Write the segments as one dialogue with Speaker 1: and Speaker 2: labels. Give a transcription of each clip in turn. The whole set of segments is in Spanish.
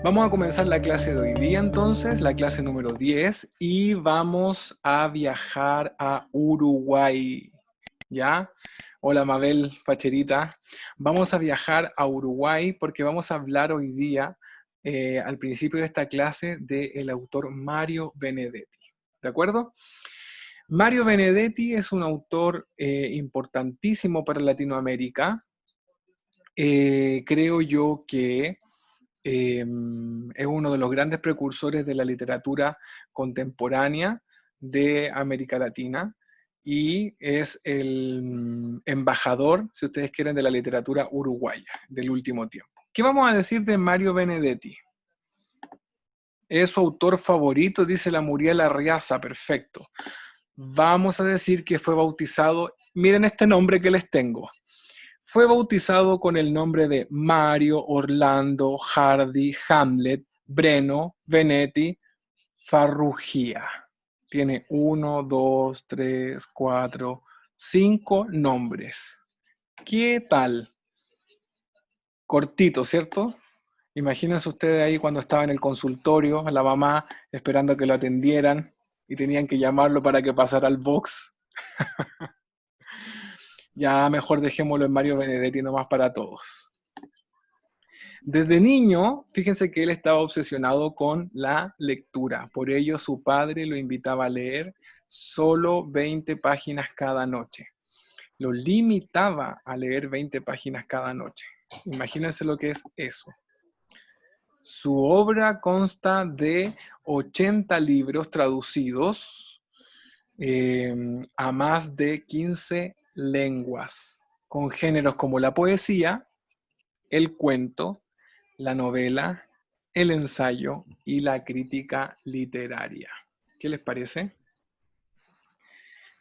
Speaker 1: Vamos a comenzar la clase de hoy día entonces, la clase número 10, y vamos a viajar a Uruguay, ¿ya? Hola Mabel Facherita. Vamos a viajar a Uruguay porque vamos a hablar hoy día, al principio de esta clase, del autor Mario Benedetti, ¿de acuerdo? Mario Benedetti es un autor importantísimo para Latinoamérica. Creo yo que es uno de los grandes precursores de la literatura contemporánea de América Latina y es el embajador, si ustedes quieren, de la literatura uruguaya del último tiempo. ¿Qué vamos a decir de Mario Benedetti? Es su autor favorito, dice la Muriel Arriaza, perfecto. Vamos a decir que fue bautizado, miren este nombre que les tengo. Fue bautizado con el nombre de Mario, Orlando, Hardy, Hamlet, Breno, Benetti, Farrugia. Tiene 1, 2, 3, 4, 5 nombres. ¿Qué tal? Cortito, ¿cierto? Imagínense ustedes ahí cuando estaba en el consultorio, la mamá esperando que lo atendieran y tenían que llamarlo para que pasara al box. Ya mejor dejémoslo en Mario Benedetti nomás para todos. Desde niño, fíjense que él estaba obsesionado con la lectura. Por ello, su padre lo invitaba a leer solo 20 páginas cada noche. Lo limitaba a leer 20 páginas cada noche. Imagínense lo que es eso. Su obra consta de 80 libros traducidos a más de 15 lenguas, con géneros como la poesía, el cuento, la novela, el ensayo y la crítica literaria. ¿Qué les parece?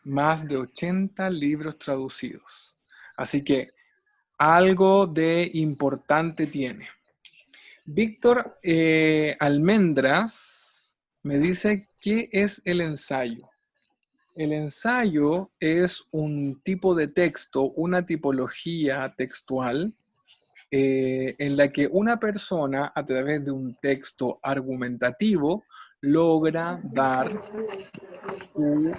Speaker 1: Más de 80 libros traducidos. Así que algo de importante tiene. Víctor Almendras me dice, ¿qué es el ensayo? El ensayo es un tipo de texto, una tipología textual en la que una persona, a través de un texto argumentativo, logra dar su...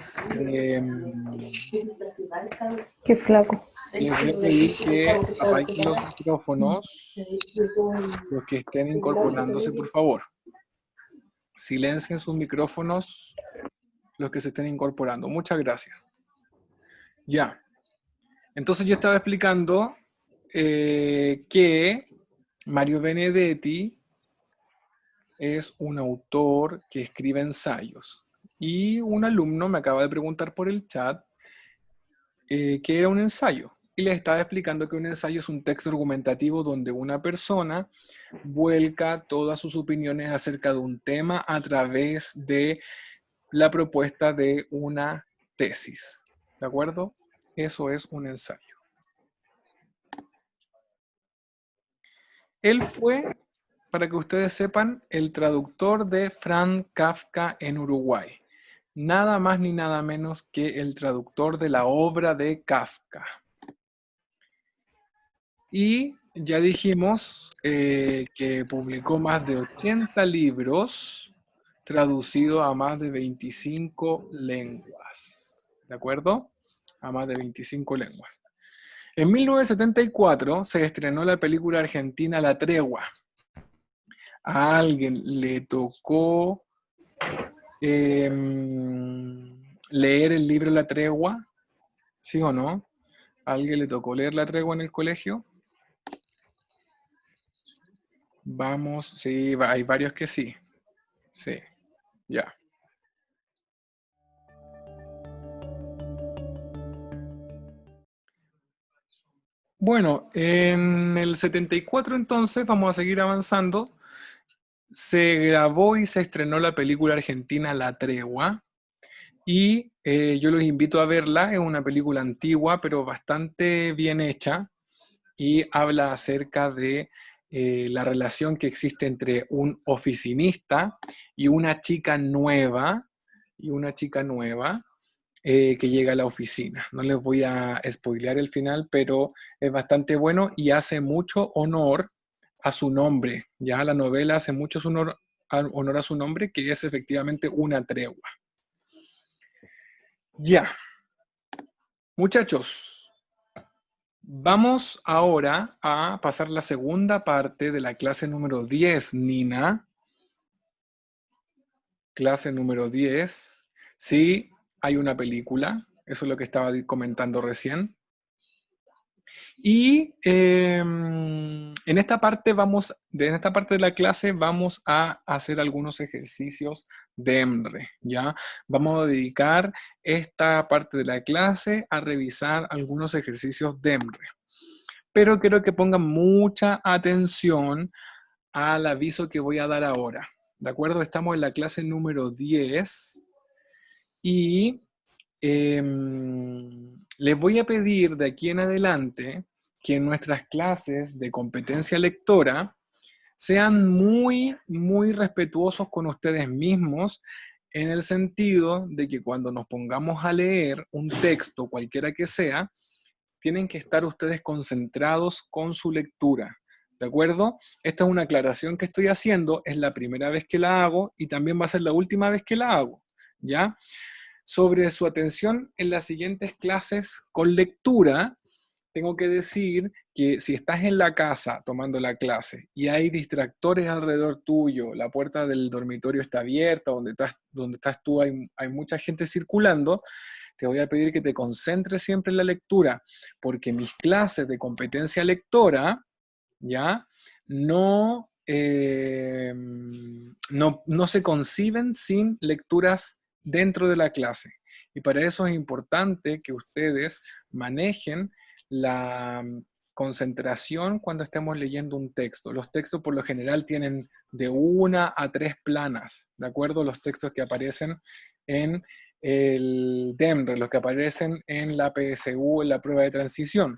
Speaker 2: Qué flaco.
Speaker 1: les voy a pedir que apaguen los micrófonos, los que estén incorporándose, por favor. Silencien sus micrófonos, los que se estén incorporando. Muchas gracias. Ya. Entonces yo estaba explicando que Mario Benedetti es un autor que escribe ensayos. Y un alumno me acaba de preguntar por el chat qué era un ensayo. Y les estaba explicando que un ensayo es un texto argumentativo donde una persona vuelca todas sus opiniones acerca de un tema a través de la propuesta de una tesis. ¿De acuerdo? Eso es un ensayo. Él fue, para que ustedes sepan, el traductor de Franz Kafka en Uruguay. Nada más ni nada menos que el traductor de la obra de Kafka. Y ya dijimos que publicó más de 80 libros traducidos a más de 25 lenguas. ¿De acuerdo? A más de 25 lenguas. En 1974 se estrenó la película argentina La Tregua. A alguien le tocó leer el libro La Tregua, ¿sí o no? ¿A alguien le tocó leer La Tregua en el colegio? Vamos, sí, hay varios que sí. Sí, ya. Bueno, en el 74 entonces, vamos a seguir avanzando, se grabó y se estrenó la película argentina La Tregua. Y yo los invito a verla, es una película antigua, pero bastante bien hecha, y habla acerca de la relación que existe entre un oficinista y una chica nueva, que llega a la oficina. No les voy a spoilear el final, pero es bastante bueno y hace mucho honor a su nombre. Ya la novela hace mucho honor a su nombre, que es efectivamente una tregua. Ya, muchachos, vamos ahora a pasar la segunda parte de la clase número 10, Nina. Clase número 10. Sí, hay una película, eso es lo que estaba comentando recién. Y en esta parte de la clase vamos a hacer algunos ejercicios de EMRE, ¿ya? Vamos a dedicar esta parte de la clase a revisar algunos ejercicios de EMRE. Pero quiero que pongan mucha atención al aviso que voy a dar ahora. ¿De acuerdo? Estamos en la clase número 10 y les voy a pedir de aquí en adelante que en nuestras clases de competencia lectora sean muy, muy respetuosos con ustedes mismos en el sentido de que cuando nos pongamos a leer un texto, cualquiera que sea, tienen que estar ustedes concentrados con su lectura. ¿De acuerdo? Esta es una aclaración que estoy haciendo, es la primera vez que la hago y también va a ser la última vez que la hago, ¿ya? Sobre su atención en las siguientes clases con lectura, tengo que decir que si estás en la casa tomando la clase y hay distractores alrededor tuyo, la puerta del dormitorio está abierta, donde estás tú hay mucha gente circulando, te voy a pedir que te concentres siempre en la lectura, porque mis clases de competencia lectora, ¿ya? No se conciben sin lecturas dentro de la clase. Y para eso es importante que ustedes manejen la concentración cuando estemos leyendo un texto. Los textos por lo general tienen de 1 a 3 planas, ¿de acuerdo? Los textos que aparecen en el DEMRE, los que aparecen en la PSU, en la prueba de transición.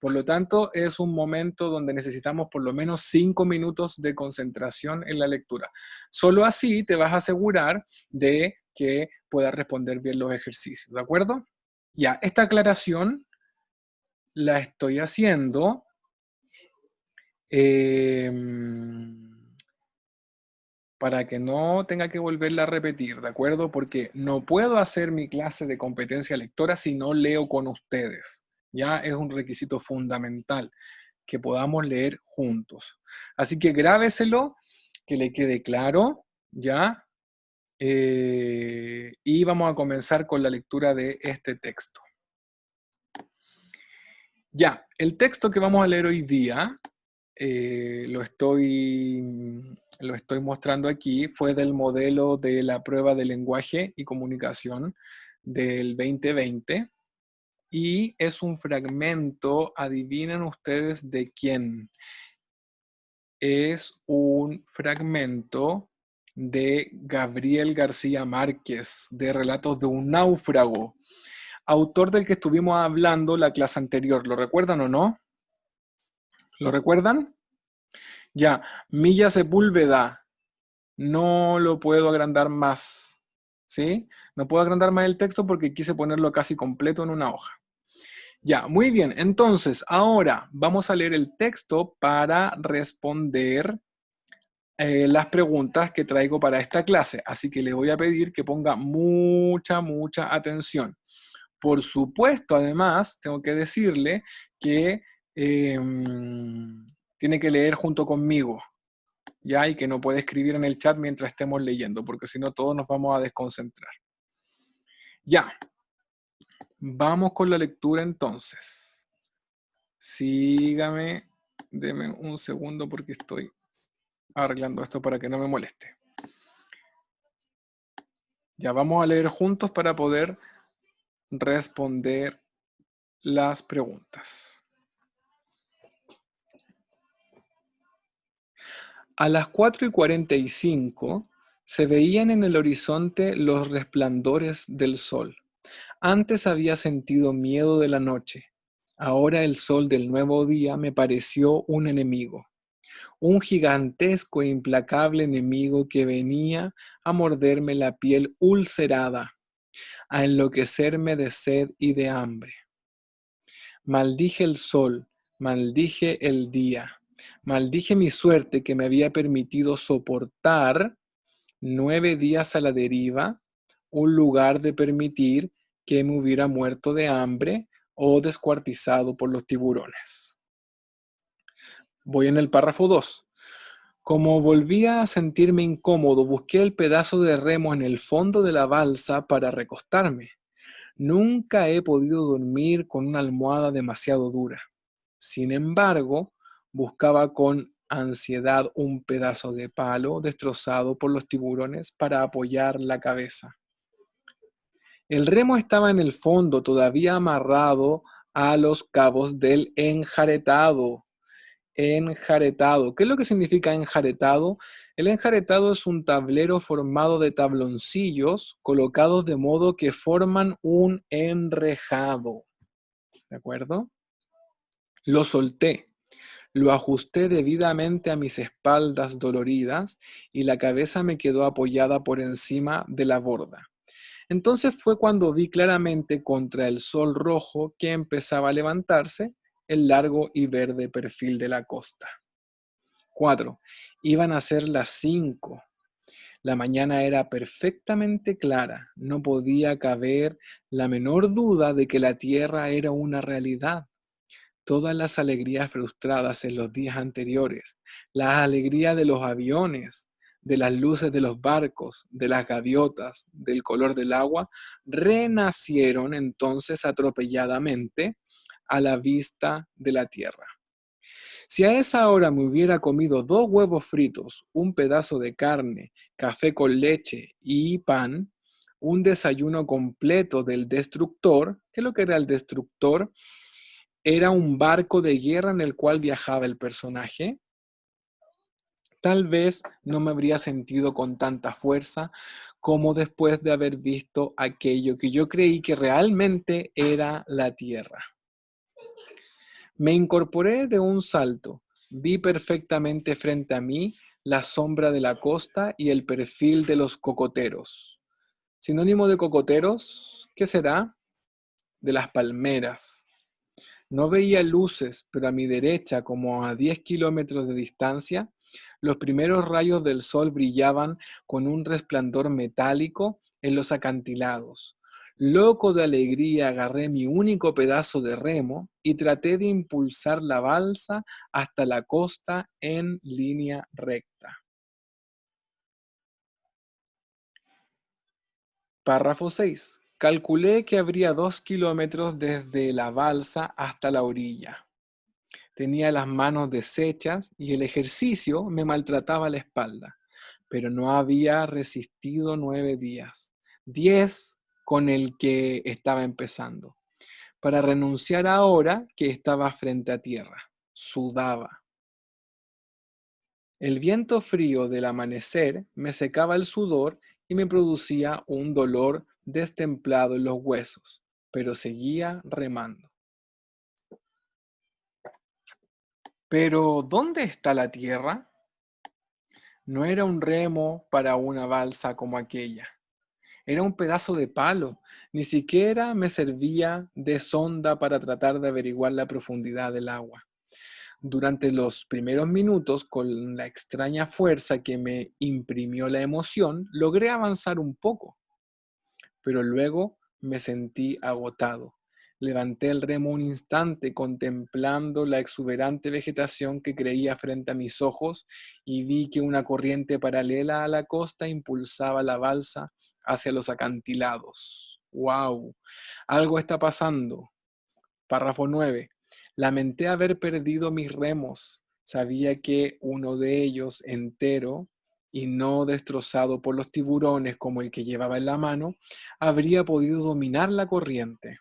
Speaker 1: Por lo tanto, es un momento donde necesitamos por lo menos 5 minutos de concentración en la lectura. Solo así te vas a asegurar de que puedas responder bien los ejercicios, ¿de acuerdo? Ya, esta aclaración la estoy haciendo para que no tenga que volverla a repetir, ¿de acuerdo? Porque no puedo hacer mi clase de competencia lectora si no leo con ustedes. Ya es un requisito fundamental que podamos leer juntos. Así que grábeselo, que le quede claro, ¿ya? Y vamos a comenzar con la lectura de este texto. Ya, el texto que vamos a leer hoy día, lo estoy mostrando aquí, fue del modelo de la prueba de lenguaje y comunicación del 2020 y es un fragmento, adivinen ustedes de quién. Es un fragmento de Gabriel García Márquez, de Relatos de un náufrago, autor del que estuvimos hablando la clase anterior. ¿Lo recuerdan o no? ¿Lo recuerdan? Ya, Milla Sepúlveda, no lo puedo agrandar más, ¿sí? No puedo agrandar más el texto porque quise ponerlo casi completo en una hoja. Ya, muy bien. Entonces, ahora vamos a leer el texto para responder las preguntas que traigo para esta clase. Así que le voy a pedir que ponga mucha, mucha atención. Por supuesto, además, tengo que decirle que tiene que leer junto conmigo, ¿ya? Y que no puede escribir en el chat mientras estemos leyendo, porque si no todos nos vamos a desconcentrar. Ya, vamos con la lectura entonces. Sígame, deme un segundo porque estoy arreglando esto para que no me moleste. Ya vamos a leer juntos para poder responder las preguntas. A las 4:45 se veían en el horizonte los resplandores del sol. Antes había sentido miedo de la noche. Ahora el sol del nuevo día me pareció un enemigo. Un gigantesco e implacable enemigo que venía a morderme la piel ulcerada, a enloquecerme de sed y de hambre. Maldije el sol, maldije el día, Maldije mi suerte que me había permitido soportar 9 días a la deriva, un lugar de permitir que me hubiera muerto de hambre o descuartizado por los tiburones. Voy en el párrafo 2. Como volvía a sentirme incómodo, busqué el pedazo de remo en el fondo de la balsa para recostarme. Nunca he podido dormir con una almohada demasiado dura. Sin embargo, buscaba con ansiedad un pedazo de palo destrozado por los tiburones para apoyar la cabeza. El remo estaba en el fondo, todavía amarrado a los cabos del enjaretado. Enjaretado. ¿Qué es lo que significa enjaretado? El enjaretado es un tablero formado de tabloncillos colocados de modo que forman un enrejado. ¿De acuerdo? Lo solté, lo ajusté debidamente a mis espaldas doloridas y la cabeza me quedó apoyada por encima de la borda. Entonces fue cuando vi claramente contra el sol rojo que empezaba a levantarse el largo y verde perfil de la costa. 4. Iban a ser las 5. La mañana era perfectamente clara. No podía caber la menor duda de que la Tierra era una realidad. Todas las alegrías frustradas en los días anteriores, las alegrías de los aviones, de las luces de los barcos, de las gaviotas, del color del agua, renacieron entonces atropelladamente a la vista de la Tierra. Si a esa hora me hubiera comido 2 huevos fritos, un pedazo de carne, café con leche y pan, un desayuno completo del destructor, ¿qué es lo que era el destructor? Era un barco de guerra en el cual viajaba el personaje. Tal vez no me habría sentido con tanta fuerza como después de haber visto aquello que yo creí que realmente era la Tierra. Me incorporé de un salto. Vi perfectamente frente a mí la sombra de la costa y el perfil de los cocoteros. Sinónimo de cocoteros, ¿qué será? De las palmeras. No veía luces, pero a mi derecha, como a 10 kilómetros de distancia, los primeros rayos del sol brillaban con un resplandor metálico en los acantilados. Loco de alegría, agarré mi único pedazo de remo y traté de impulsar la balsa hasta la costa en línea recta. Párrafo 6. Calculé que habría 2 kilómetros desde la balsa hasta la orilla. Tenía las manos deshechas y el ejercicio me maltrataba la espalda, pero no había resistido 9 días, 10 con el que estaba empezando, para renunciar ahora que estaba frente a tierra. Sudaba. El viento frío del amanecer me secaba el sudor y me producía un dolor destemplado en los huesos, pero seguía remando. Pero, ¿dónde está la tierra? No era un remo para una balsa como aquella. Era un pedazo de palo. Ni siquiera me servía de sonda para tratar de averiguar la profundidad del agua. Durante los primeros minutos, con la extraña fuerza que me imprimió la emoción, logré avanzar un poco, pero luego me sentí agotado. Levanté el remo un instante contemplando la exuberante vegetación que creía frente a mis ojos y vi que una corriente paralela a la costa impulsaba la balsa hacia los acantilados. ¡Wow! Algo está pasando. Párrafo 9. Lamenté haber perdido mis remos. Sabía que uno de ellos entero y no destrozado por los tiburones como el que llevaba en la mano, habría podido dominar la corriente.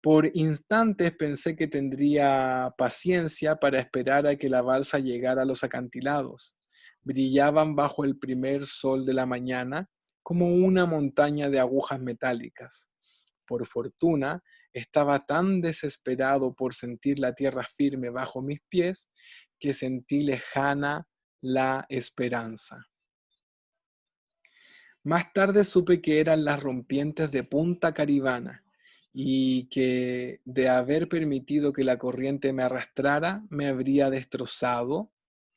Speaker 1: Por instantes pensé que tendría paciencia para esperar a que la balsa llegara a los acantilados. Brillaban bajo el primer sol de la mañana como una montaña de agujas metálicas. Por fortuna, estaba tan desesperado por sentir la tierra firme bajo mis pies que sentí lejana la esperanza. Más tarde supe que eran las rompientes de Punta Caribana y que de haber permitido que la corriente me arrastrara, me habría destrozado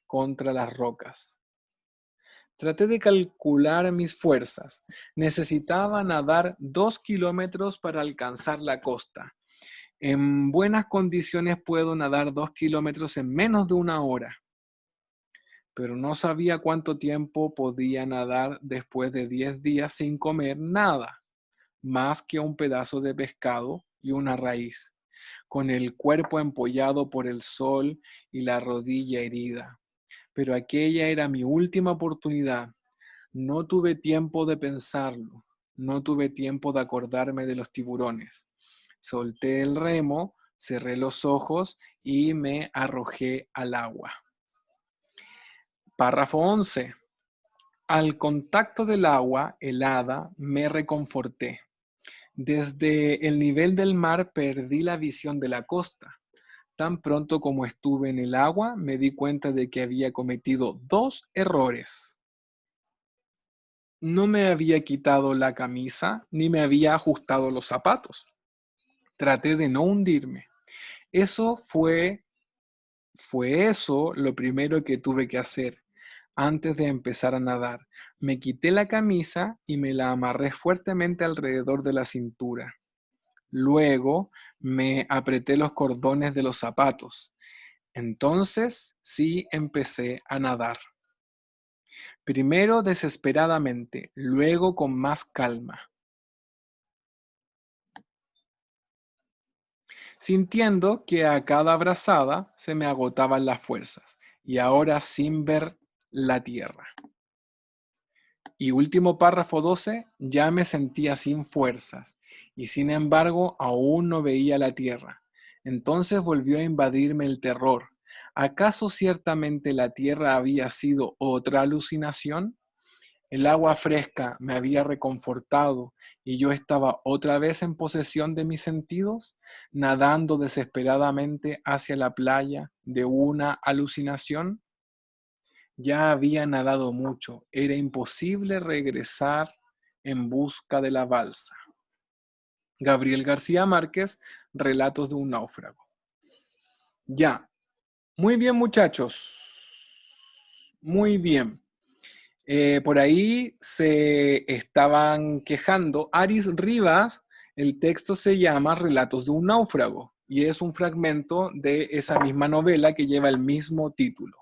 Speaker 1: contra las rocas. Traté de calcular mis fuerzas. Necesitaba nadar 2 kilómetros para alcanzar la costa. En buenas condiciones puedo nadar 2 kilómetros en menos de una hora, pero no sabía cuánto tiempo podía nadar después de 10 días sin comer nada, más que un pedazo de pescado y una raíz, con el cuerpo empollado por el sol y la rodilla herida. Pero aquella era mi última oportunidad. No tuve tiempo de pensarlo, no tuve tiempo de acordarme de los tiburones. Solté el remo, cerré los ojos y me arrojé al agua. Párrafo 11. Al contacto del agua helada me reconforté. Desde el nivel del mar perdí la visión de la costa. Tan pronto como estuve en el agua, me di cuenta de que había cometido 2 errores. No me había quitado la camisa ni me había ajustado los zapatos. Traté de no hundirme. Eso fue eso lo primero que tuve que hacer antes de empezar a nadar. Me quité la camisa y me la amarré fuertemente alrededor de la cintura. Luego me apreté los cordones de los zapatos. Entonces sí empecé a nadar. Primero desesperadamente, luego con más calma, sintiendo que a cada brazada se me agotaban las fuerzas y ahora sin ver la tierra. Y último párrafo 12, ya me sentía sin fuerzas y sin embargo aún no veía la tierra. Entonces volvió a invadirme el terror. ¿Acaso ciertamente la tierra había sido otra alucinación? El agua fresca me había reconfortado y yo estaba otra vez en posesión de mis sentidos, nadando desesperadamente hacia la playa de una alucinación. Ya había nadado mucho, era imposible regresar en busca de la balsa. Gabriel García Márquez, Relatos de un náufrago. Ya, muy bien muchachos, muy bien. Por ahí se estaban quejando. Aris Rivas, el texto se llama Relatos de un náufrago y es un fragmento de esa misma novela que lleva el mismo título.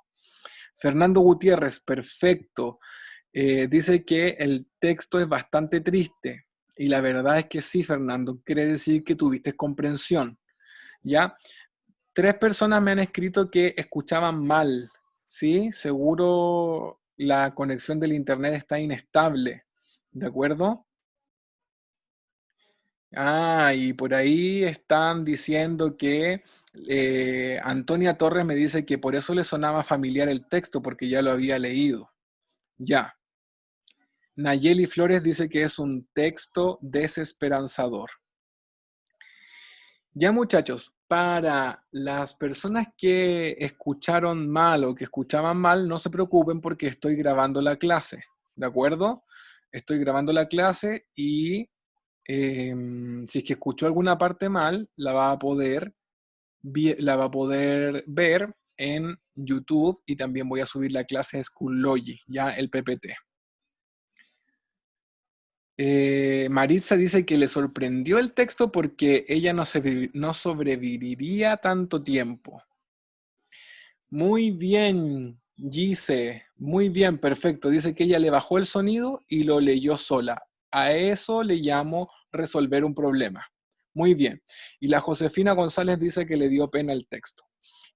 Speaker 1: Fernando Gutiérrez, perfecto. Dice que el texto es bastante triste y la verdad es que sí, Fernando, quiere decir que tuviste comprensión, ¿ya? 3 personas me han escrito que escuchaban mal, ¿sí? Seguro la conexión del internet está inestable, ¿de acuerdo? Ah, y por ahí están diciendo que Antonia Torres me dice que por eso le sonaba familiar el texto, porque ya lo había leído. Ya. Nayeli Flores dice que es un texto desesperanzador. Ya muchachos, para las personas que escucharon mal o que escuchaban mal, no se preocupen porque estoy grabando la clase, ¿de acuerdo? Estoy grabando la clase y si es que escuchó alguna parte mal, la va a poder ver en YouTube y también voy a subir la clase de Schoology, ya el PPT. Maritza dice que le sorprendió el texto porque ella no sobreviviría tanto tiempo. Muy bien, Gise, muy bien, perfecto. Dice que ella le bajó el sonido y lo leyó sola. A eso le llamo resolver un problema. Muy bien. Y la Josefina González dice que le dio pena el texto.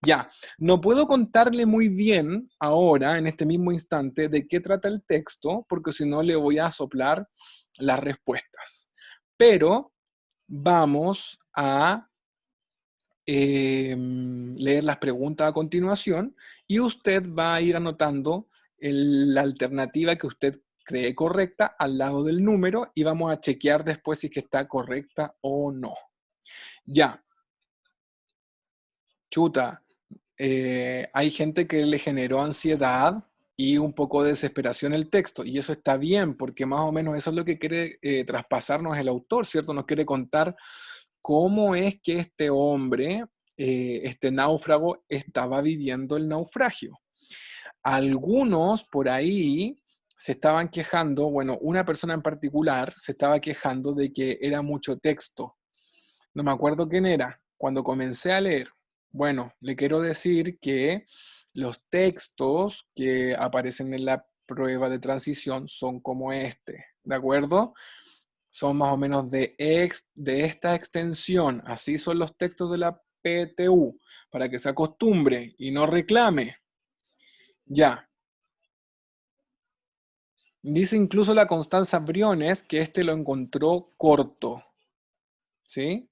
Speaker 1: Ya, no puedo contarle muy bien ahora, en este mismo instante, de qué trata el texto, porque si no le voy a soplar las respuestas. Pero vamos a leer las preguntas a continuación y usted va a ir anotando la alternativa que usted cree correcta al lado del número y vamos a chequear después si es que está correcta o no. Ya, chuta, hay gente que le generó ansiedad y un poco de desesperación el texto, y eso está bien, porque más o menos eso es lo que quiere traspasarnos el autor, ¿cierto? Nos quiere contar cómo es que este hombre, este náufrago, estaba viviendo el naufragio. Algunos por ahí se estaban quejando, bueno, una persona en particular se estaba quejando de que era mucho texto. No me acuerdo quién era. Cuando comencé a leer, bueno, le quiero decir que los textos que aparecen en la prueba de transición son como este, ¿de acuerdo? Son más o menos de esta extensión. Así son los textos de la PTU, para que se acostumbre y no reclame. Ya. Dice incluso la Constanza Briones que este lo encontró corto. ¿Sí?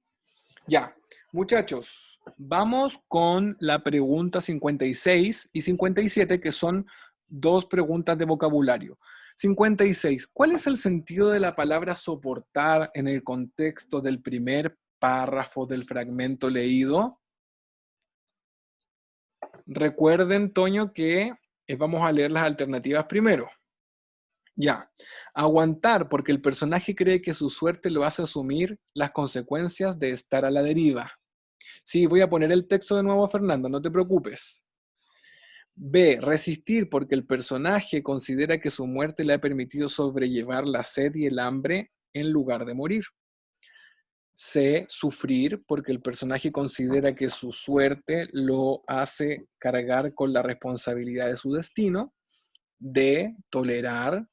Speaker 1: Ya. Muchachos, vamos con la pregunta 56 y 57, que son dos preguntas de vocabulario. 56. ¿Cuál es el sentido de la palabra soportar en el contexto del primer párrafo del fragmento leído? Recuerden, Toño, que vamos a leer las alternativas primero. Ya, aguantar porque el personaje cree que su suerte lo hace asumir las consecuencias de estar a la deriva. Sí, voy a poner el texto de nuevo, Fernando, no te preocupes. B, resistir porque el personaje considera que su muerte le ha permitido sobrellevar la sed y el hambre en lugar de morir. C, sufrir porque el personaje considera que su suerte lo hace cargar con la responsabilidad de su destino. D, tolerar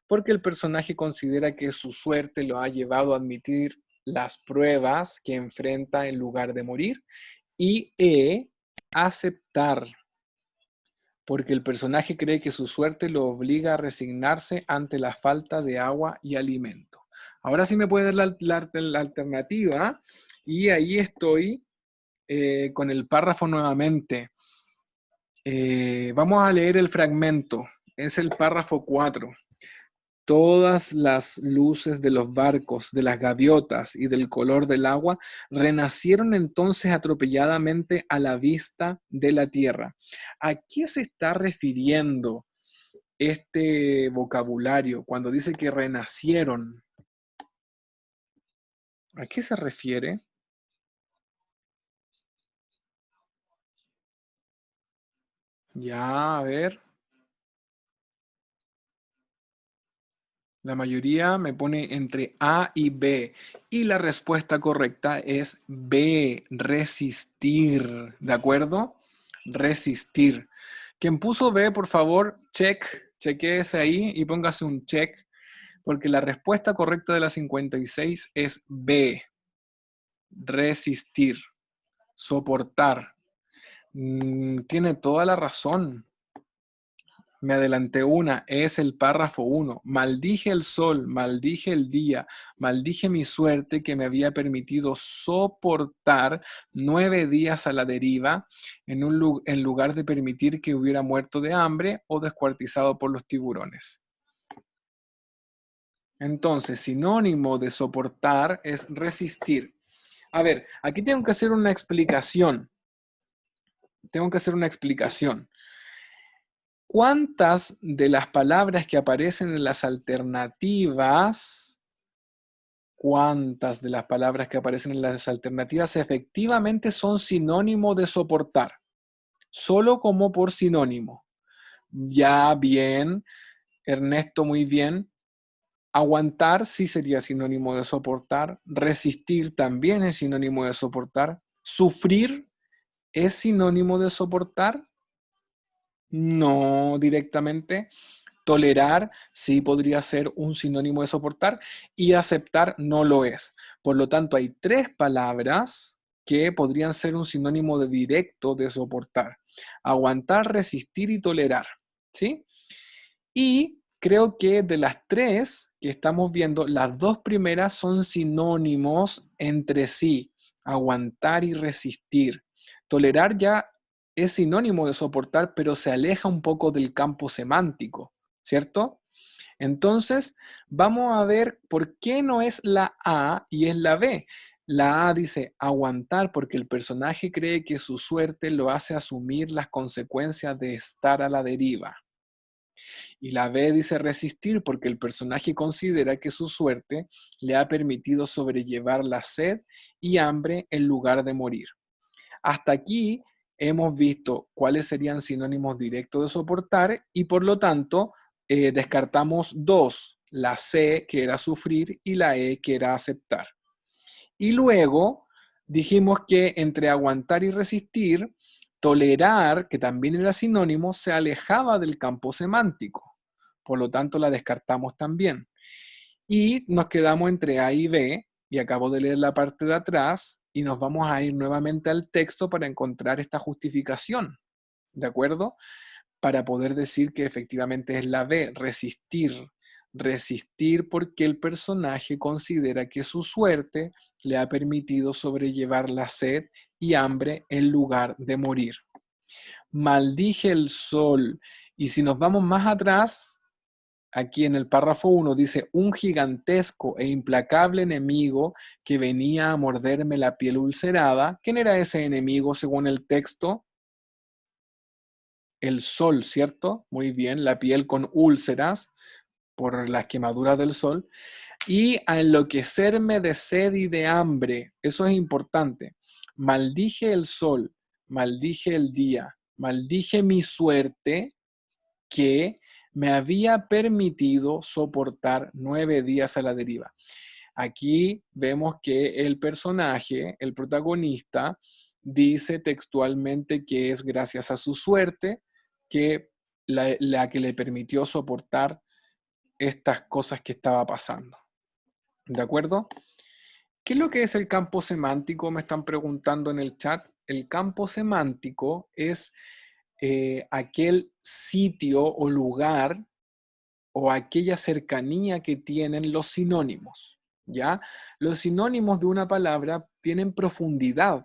Speaker 1: porque el personaje considera que su suerte lo ha llevado a admitir las pruebas que enfrenta en lugar de morir. Y E, aceptar, porque el personaje cree que su suerte lo obliga a resignarse ante la falta de agua y alimento. Ahora sí me puede dar la alternativa y ahí estoy con el párrafo nuevamente. Vamos a leer el fragmento. Es el párrafo 4. Todas las luces de los barcos, de las gaviotas y del color del agua renacieron entonces atropelladamente a la vista de la tierra. ¿A qué se está refiriendo este vocabulario cuando dice que renacieron? ¿A qué se refiere? Ya, a ver. La mayoría me pone entre A y B. Y la respuesta correcta es B, resistir. ¿De acuerdo? Resistir. Quien puso B, por favor, chequeese ahí y póngase un check, porque la respuesta correcta de la 56 es B, resistir, soportar. Tiene toda la razón. Me adelanté una, es el párrafo 1. Maldije el sol, maldije el día, maldije mi suerte que me había permitido soportar 9 días a la deriva en lugar de permitir que hubiera muerto de hambre o descuartizado por los tiburones. Entonces, sinónimo de soportar es resistir. A ver, aquí tengo que hacer una explicación. ¿Cuántas de las palabras que aparecen en las alternativas, efectivamente son sinónimo de soportar? Solo como por sinónimo. Ya bien, Ernesto, muy bien. Aguantar sí sería sinónimo de soportar. Resistir también es sinónimo de soportar. Sufrir es sinónimo de soportar. No directamente. Tolerar sí podría ser un sinónimo de soportar y aceptar no lo es. Por lo tanto, hay 3 palabras que podrían ser un sinónimo de directo de soportar. Aguantar, resistir y tolerar. ¿Sí? Y creo que de las 3 que estamos viendo, las 2 primeras son sinónimos entre sí. Aguantar y resistir. Tolerar ya es sinónimo de soportar, pero se aleja un poco del campo semántico, ¿cierto? Entonces, vamos a ver por qué no es la A y es la B. La A dice aguantar porque el personaje cree que su suerte lo hace asumir las consecuencias de estar a la deriva. Y la B dice resistir porque el personaje considera que su suerte le ha permitido sobrellevar la sed y hambre en lugar de morir. Hasta aquí hemos visto cuáles serían sinónimos directos de soportar y por lo tanto descartamos dos, la C que era sufrir y la E que era aceptar. Y luego dijimos que entre aguantar y resistir, tolerar, que también era sinónimo, se alejaba del campo semántico. Por lo tanto, la descartamos también. Y nos quedamos entre A y B, y acabo de leer la parte de atrás, y nos vamos a ir nuevamente al texto para encontrar esta justificación, ¿de acuerdo? Para poder decir que efectivamente es la B, resistir. Resistir porque el personaje considera que su suerte le ha permitido sobrellevar la sed y hambre en lugar de morir. Maldije el sol. Y si nos vamos más atrás, aquí en el párrafo 1 dice, un gigantesco e implacable enemigo que venía a morderme la piel ulcerada. ¿Quién era ese enemigo según el texto? El sol, ¿cierto? Muy bien, la piel con úlceras por las quemaduras del sol. Y a enloquecerme de sed y de hambre. Eso es importante. Maldije el sol, maldije el día, maldije mi suerte que me había permitido soportar 9 días a la deriva. Aquí vemos que el personaje, el protagonista, dice textualmente que es gracias a su suerte que la que le permitió soportar estas cosas que estaba pasando. ¿De acuerdo? ¿Qué es lo que es el campo semántico? Me están preguntando en el chat. El campo semántico es aquel sitio o lugar o aquella cercanía que tienen los sinónimos, ¿ya? Los sinónimos de una palabra tienen profundidad,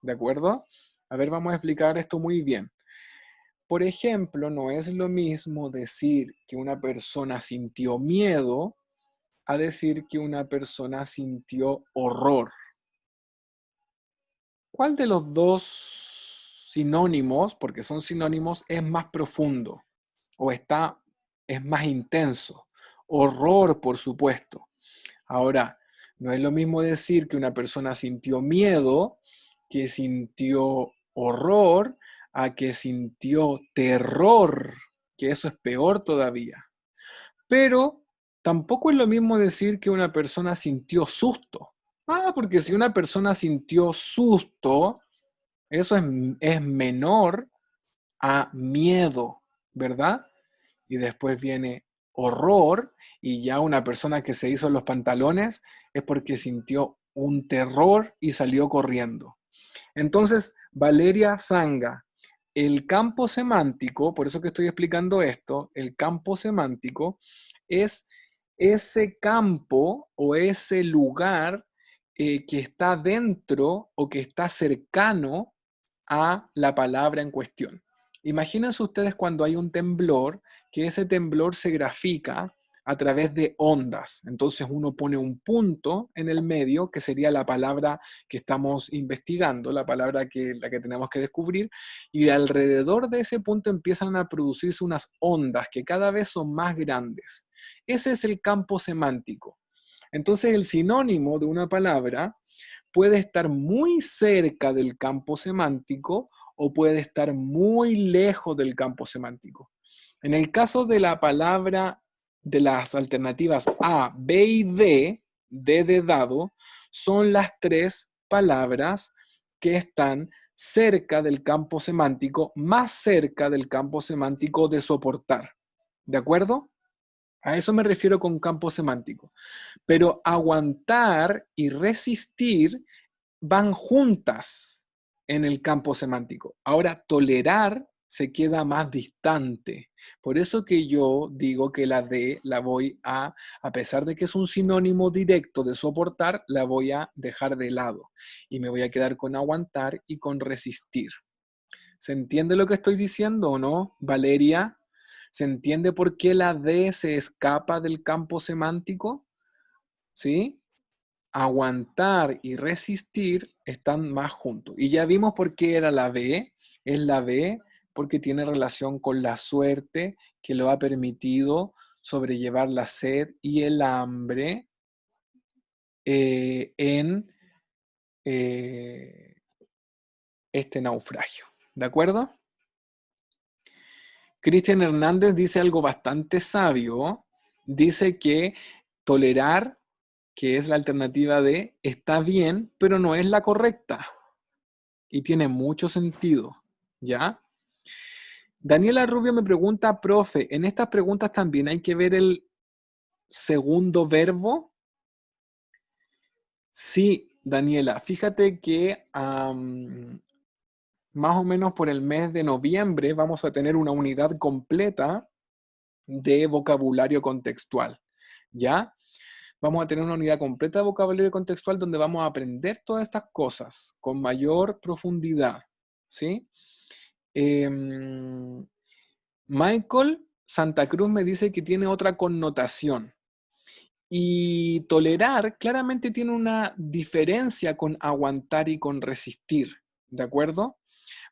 Speaker 1: ¿de acuerdo? A ver, vamos a explicar esto muy bien. Por ejemplo, no es lo mismo decir que una persona sintió miedo a decir que una persona sintió horror. ¿Cuál de los dos sinónimos, porque son sinónimos, es más profundo o es más intenso? Horror, por supuesto. Ahora, no es lo mismo decir que una persona sintió miedo, que sintió horror, a que sintió terror, que eso es peor todavía. Pero tampoco es lo mismo decir que una persona sintió susto. Ah, porque si una persona sintió susto, eso es menor a miedo, ¿verdad? Y después viene horror y ya una persona que se hizo los pantalones es porque sintió un terror y salió corriendo. Entonces, Valeria Zanga, el campo semántico, por eso que estoy explicando esto, el campo semántico es ese campo o ese lugar que está dentro o que está cercano a la palabra en cuestión. Imagínense ustedes cuando hay un temblor, que ese temblor se grafica a través de ondas. Entonces uno pone un punto en el medio, que sería la palabra que estamos investigando, la la que tenemos que descubrir, y alrededor de ese punto empiezan a producirse unas ondas que cada vez son más grandes. Ese es el campo semántico. Entonces el sinónimo de una palabra puede estar muy cerca del campo semántico o puede estar muy lejos del campo semántico. En el caso de la palabra de las alternativas A, B y D de dado, son las tres palabras que están cerca del campo semántico, más cerca del campo semántico de soportar. ¿De acuerdo? A eso me refiero con campo semántico. Pero aguantar y resistir van juntas en el campo semántico. Ahora, tolerar se queda más distante. Por eso que yo digo que la D la voy a pesar de que es un sinónimo directo de soportar, la voy a dejar de lado. Y me voy a quedar con aguantar y con resistir. ¿Se entiende lo que estoy diciendo o no, Valeria? ¿Se entiende por qué la D se escapa del campo semántico? ¿Sí? Aguantar y resistir están más juntos. Y ya vimos por qué era la B. Es la B porque tiene relación con la suerte que lo ha permitido sobrellevar la sed y el hambre en este naufragio. ¿De acuerdo? Cristian Hernández dice algo bastante sabio. Dice que tolerar, que es la alternativa de está bien, pero no es la correcta. Y tiene mucho sentido. ¿Ya? Daniela Rubio me pregunta, profe, en estas preguntas también hay que ver el segundo verbo. Sí, Daniela, fíjate que más o menos por el mes de noviembre vamos a tener una unidad completa de vocabulario contextual, ¿ya? Vamos a tener una unidad completa de vocabulario contextual donde vamos a aprender todas estas cosas con mayor profundidad, ¿sí? Michael Santa Cruz me dice que tiene otra connotación. Y tolerar claramente tiene una diferencia con aguantar y con resistir, ¿de acuerdo?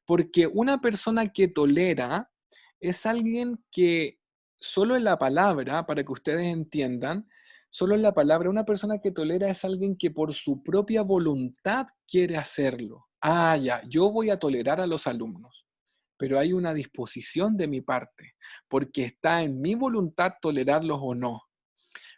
Speaker 1: Porque una persona que tolera es alguien que solo en la palabra, para que ustedes entiendan, solo en la palabra, una persona que tolera es alguien que por su propia voluntad quiere hacerlo. Ah, ya, yo voy a tolerar a los alumnos, pero hay una disposición de mi parte, porque está en mi voluntad tolerarlos o no.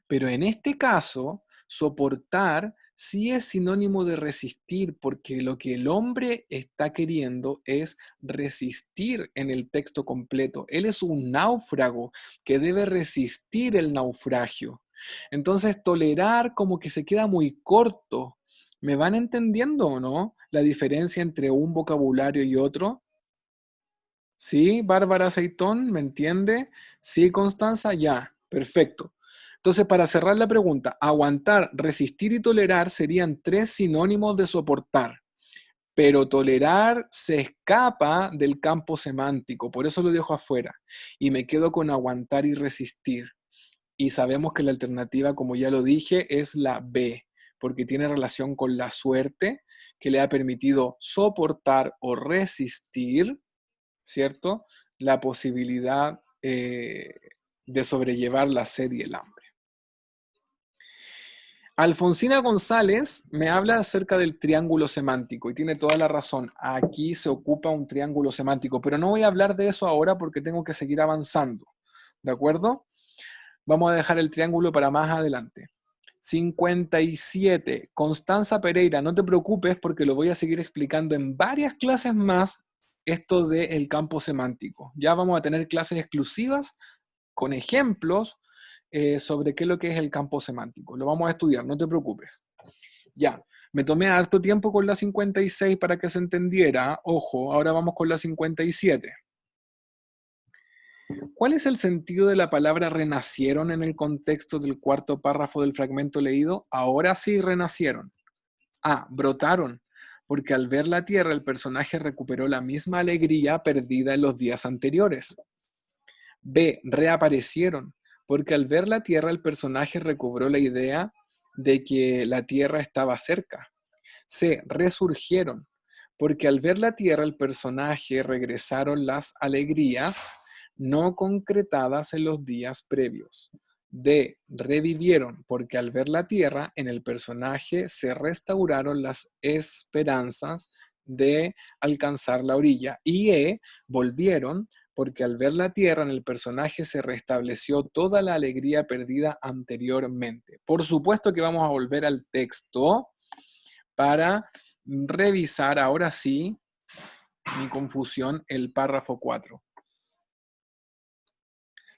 Speaker 1: Pero en este caso, soportar sí es sinónimo de resistir, porque lo que el hombre está queriendo es resistir en el texto completo. Él es un náufrago que debe resistir el naufragio. Entonces, tolerar como que se queda muy corto. ¿Me van entendiendo o no la diferencia entre un vocabulario y otro? ¿Sí, Bárbara Aceitón? ¿Me entiende? Sí, Constanza, ya, perfecto. Entonces, para cerrar la pregunta, aguantar, resistir y tolerar serían tres sinónimos de soportar, pero tolerar se escapa del campo semántico, por eso lo dejo afuera, y me quedo con aguantar y resistir. Y sabemos que la alternativa, como ya lo dije, es la B, porque tiene relación con la suerte que le ha permitido soportar o resistir, ¿cierto? La posibilidad de sobrellevar la sed y el hambre. Alfonsina González me habla acerca del triángulo semántico y tiene toda la razón. Aquí se ocupa un triángulo semántico, pero no voy a hablar de eso ahora porque tengo que seguir avanzando. ¿De acuerdo? Vamos a dejar el triángulo para más adelante. 57. Constanza Pereira, no te preocupes porque lo voy a seguir explicando en varias clases más esto del campo semántico. Ya vamos a tener clases exclusivas con ejemplos sobre qué es lo que es el campo semántico. Lo vamos a estudiar, no te preocupes. Ya, me tomé harto tiempo con la 56 para que se entendiera. Ojo, ahora vamos con la 57. ¿Cuál es el sentido de la palabra renacieron en el contexto del cuarto párrafo del fragmento leído? Ahora sí renacieron. A. Brotaron, porque al ver la tierra el personaje recuperó la misma alegría perdida en los días anteriores. B. Reaparecieron, porque al ver la tierra el personaje recobró la idea de que la tierra estaba cerca. C. Resurgieron, porque al ver la tierra el personaje regresaron las alegrías no concretadas en los días previos. D. Revivieron, porque al ver la tierra en el personaje se restauraron las esperanzas de alcanzar la orilla. Y E. Volvieron, porque al ver la tierra en el personaje se restableció toda la alegría perdida anteriormente. Por supuesto que vamos a volver al texto para revisar ahora sí mi confusión, el párrafo 4.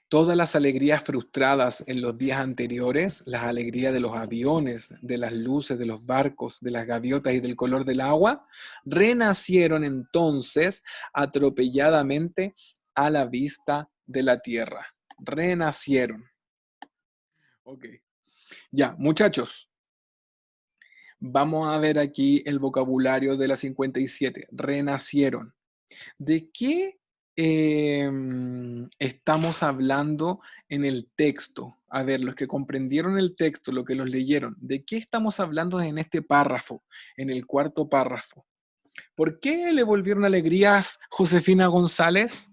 Speaker 1: Todas las alegrías frustradas en los días anteriores, las alegrías de los aviones, de las luces, de los barcos, de las gaviotas y del color del agua, renacieron entonces atropelladamente a la vista de la tierra. Renacieron. Ok. Ya, muchachos, vamos a ver aquí el vocabulario de la 57. Renacieron. ¿De qué estamos hablando en el texto? A ver, los que comprendieron el texto, los que los leyeron, ¿de qué estamos hablando en este párrafo, en el cuarto párrafo? ¿Por qué le volvieron alegrías Josefina González?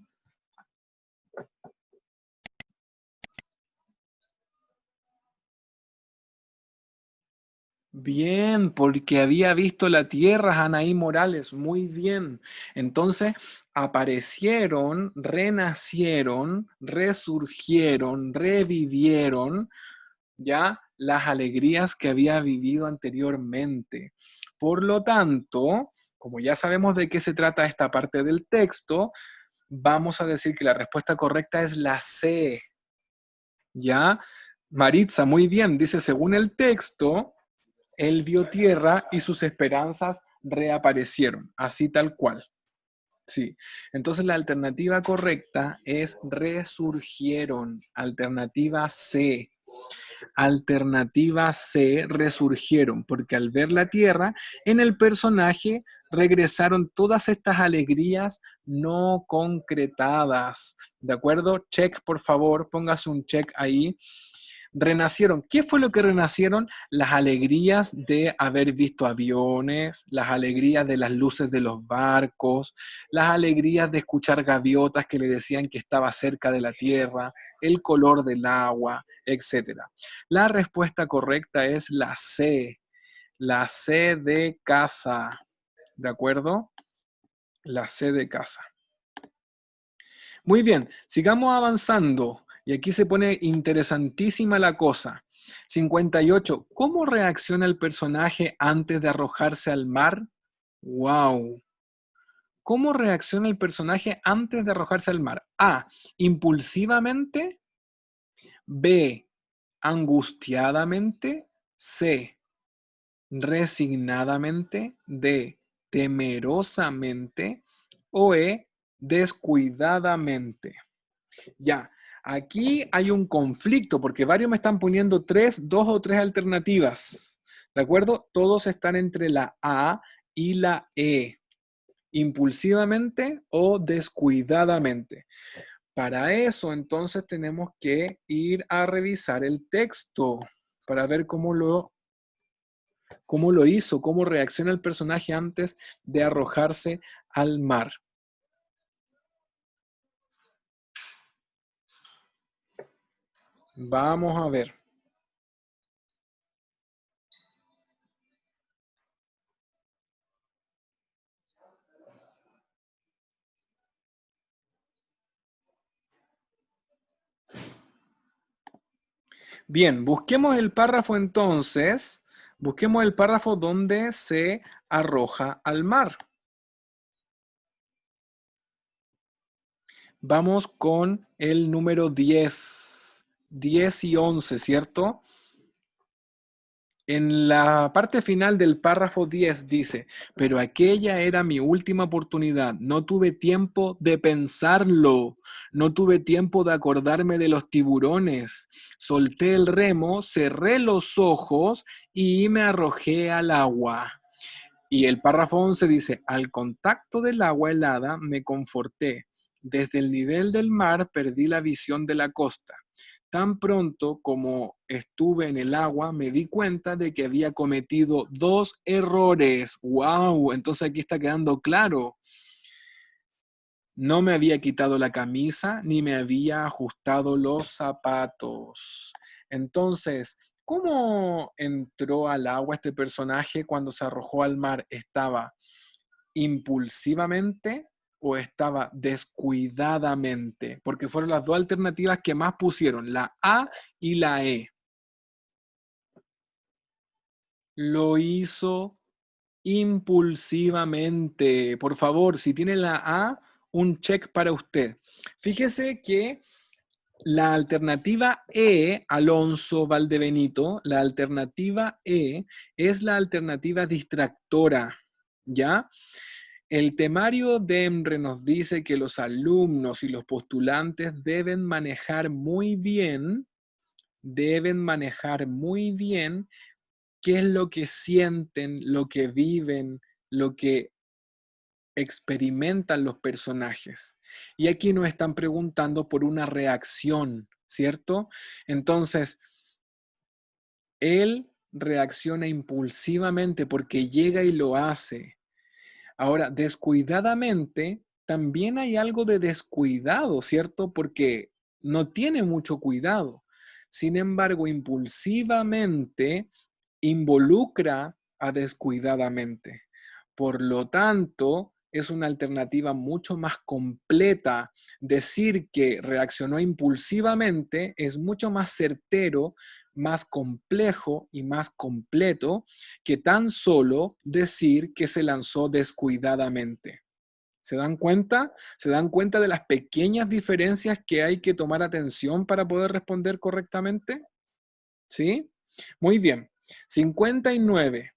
Speaker 1: Bien, porque había visto la tierra, Anaí Morales, muy bien. Entonces aparecieron, renacieron, resurgieron, revivieron ya las alegrías que había vivido anteriormente. Por lo tanto, como ya sabemos de qué se trata esta parte del texto, vamos a decir que la respuesta correcta es la C. ¿Ya? Maritza, muy bien, dice, según el texto, él vio tierra y sus esperanzas reaparecieron, así tal cual. Sí. Entonces la alternativa correcta es resurgieron. Alternativa C. Alternativa C, resurgieron, porque al ver la tierra, en el personaje regresaron todas estas alegrías no concretadas. ¿De acuerdo? Check, por favor, póngase un check ahí. Renacieron. ¿Qué fue lo que renacieron? Las alegrías de haber visto aviones, las alegrías de las luces de los barcos, las alegrías de escuchar gaviotas que le decían que estaba cerca de la tierra, el color del agua, etcétera. La respuesta correcta es la C de casa. ¿De acuerdo? La C de casa. Muy bien, sigamos avanzando. Y aquí se pone interesantísima la cosa. 58. ¿Cómo reacciona el personaje antes de arrojarse al mar? ¡Wow! ¿Cómo reacciona el personaje antes de arrojarse al mar? A. Impulsivamente. B. Angustiadamente. C. Resignadamente. D. Temerosamente. O E. Descuidadamente. Ya, aquí hay un conflicto porque varios me están poniendo dos o tres alternativas. ¿De acuerdo? Todos están entre la A y la E. Impulsivamente o descuidadamente. Para eso, entonces, tenemos que ir a revisar el texto para ver cómo lo hizo, cómo reacciona el personaje antes de arrojarse al mar. Vamos a ver. Bien, busquemos el párrafo entonces. Busquemos el párrafo donde se arroja al mar. Vamos con el número 10. 10 y 11, ¿cierto? En la parte final del párrafo 10 dice, pero aquella era mi última oportunidad, no tuve tiempo de pensarlo, no tuve tiempo de acordarme de los tiburones, solté el remo, cerré los ojos y me arrojé al agua. Y el párrafo 11 dice, al contacto del agua helada me conforté, desde el nivel del mar perdí la visión de la costa. Tan pronto como estuve en el agua, me di cuenta de que había cometido dos errores. ¡Wow! Entonces aquí está quedando claro. No me había quitado la camisa ni me había ajustado los zapatos. Entonces, ¿cómo entró al agua este personaje cuando se arrojó al mar? ¿Estaba impulsivamente o estaba descuidadamente? Porque fueron las dos alternativas que más pusieron, la A y la E. Lo hizo impulsivamente. Por favor, si tiene la A, un check para usted. Fíjese que la alternativa E, Alonso Valdebenito, la alternativa E es la alternativa distractora, ¿ya? El temario de EMRE nos dice que los alumnos y los postulantes deben manejar muy bien qué es lo que sienten, lo que viven, lo que experimentan los personajes. Y aquí nos están preguntando por una reacción, ¿cierto? Entonces, él reacciona impulsivamente porque llega y lo hace. Ahora, descuidadamente, también hay algo de descuidado, ¿cierto? Porque no tiene mucho cuidado. Sin embargo, impulsivamente involucra a descuidadamente. Por lo tanto, es una alternativa mucho más completa. Decir que reaccionó impulsivamente es mucho más certero, más complejo y más completo que tan solo decir que se lanzó descuidadamente. ¿Se dan cuenta? ¿Se dan cuenta de las pequeñas diferencias que hay que tomar atención para poder responder correctamente? ¿Sí? Muy bien. 59.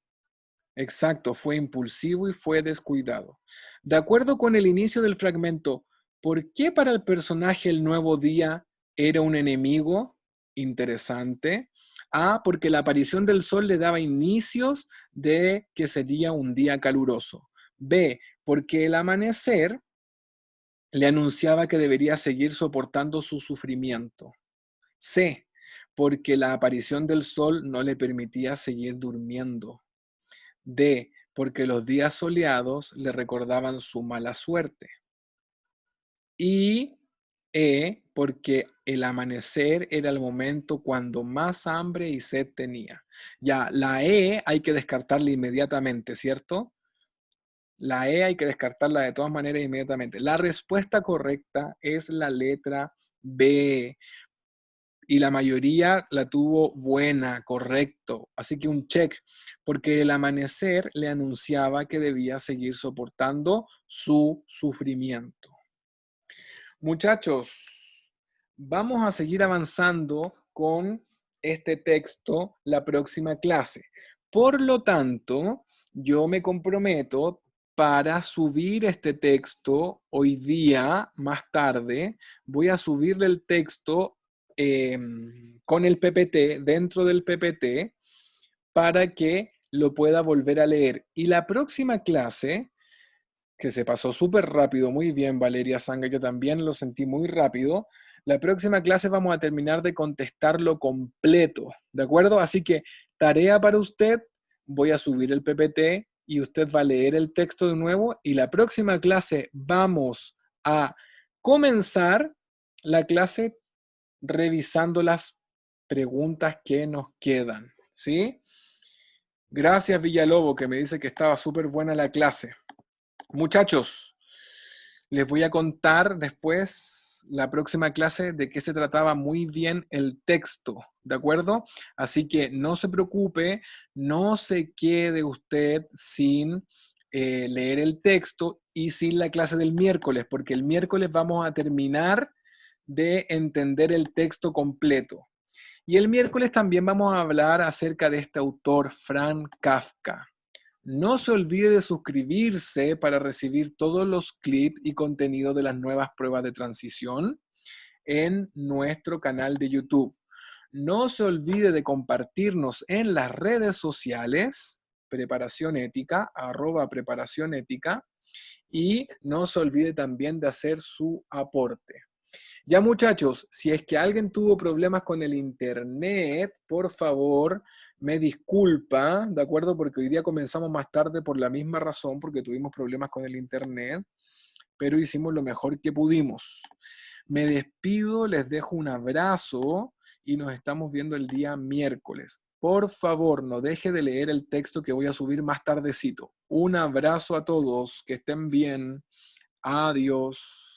Speaker 1: Exacto, fue impulsivo y fue descuidado. De acuerdo con el inicio del fragmento, ¿por qué para el personaje el nuevo día era un enemigo? Interesante. A, porque la aparición del sol le daba inicios de que sería un día caluroso. B, porque el amanecer le anunciaba que debería seguir soportando su sufrimiento. C, porque la aparición del sol no le permitía seguir durmiendo. D, porque los días soleados le recordaban su mala suerte. Y E, porque el amanecer era el momento cuando más hambre y sed tenía. Ya, la E hay que descartarla inmediatamente, ¿cierto? La E hay que descartarla de todas maneras inmediatamente. La respuesta correcta es la letra B. Y la mayoría la tuvo buena, correcto. Así que un check, porque el amanecer le anunciaba que debía seguir soportando su sufrimiento. Muchachos, vamos a seguir avanzando con este texto la próxima clase. Por lo tanto, yo me comprometo para subir este texto hoy día, más tarde, voy a subirle el texto con el PPT, dentro del PPT, para que lo pueda volver a leer. Y la próxima clase, que se pasó súper rápido, muy bien, Valeria Sanga, yo también lo sentí muy rápido. La próxima clase vamos a terminar de contestarlo completo, ¿de acuerdo? Así que tarea para usted, voy a subir el PPT y usted va a leer el texto de nuevo y la próxima clase vamos a comenzar la clase revisando las preguntas que nos quedan, ¿sí? Gracias, Villalobo, que me dice que estaba súper buena la clase. Muchachos, les voy a contar después la próxima clase de qué se trataba muy bien el texto, ¿de acuerdo? Así que no se preocupe, no se quede usted sin leer el texto y sin la clase del miércoles, porque el miércoles vamos a terminar de entender el texto completo. Y el miércoles también vamos a hablar acerca de este autor, Franz Kafka. No se olvide de suscribirse para recibir todos los clips y contenido de las nuevas pruebas de transición en nuestro canal de YouTube. No se olvide de compartirnos en las redes sociales, Preparación Ética, @Preparación Ética, y no se olvide también de hacer su aporte. Ya muchachos, si es que alguien tuvo problemas con el internet, por favor, me disculpa, ¿de acuerdo? Porque hoy día comenzamos más tarde por la misma razón, porque tuvimos problemas con el internet, pero hicimos lo mejor que pudimos. Me despido, les dejo un abrazo y nos estamos viendo el día miércoles. Por favor, no deje de leer el texto que voy a subir más tardecito. Un abrazo a todos, que estén bien. Adiós.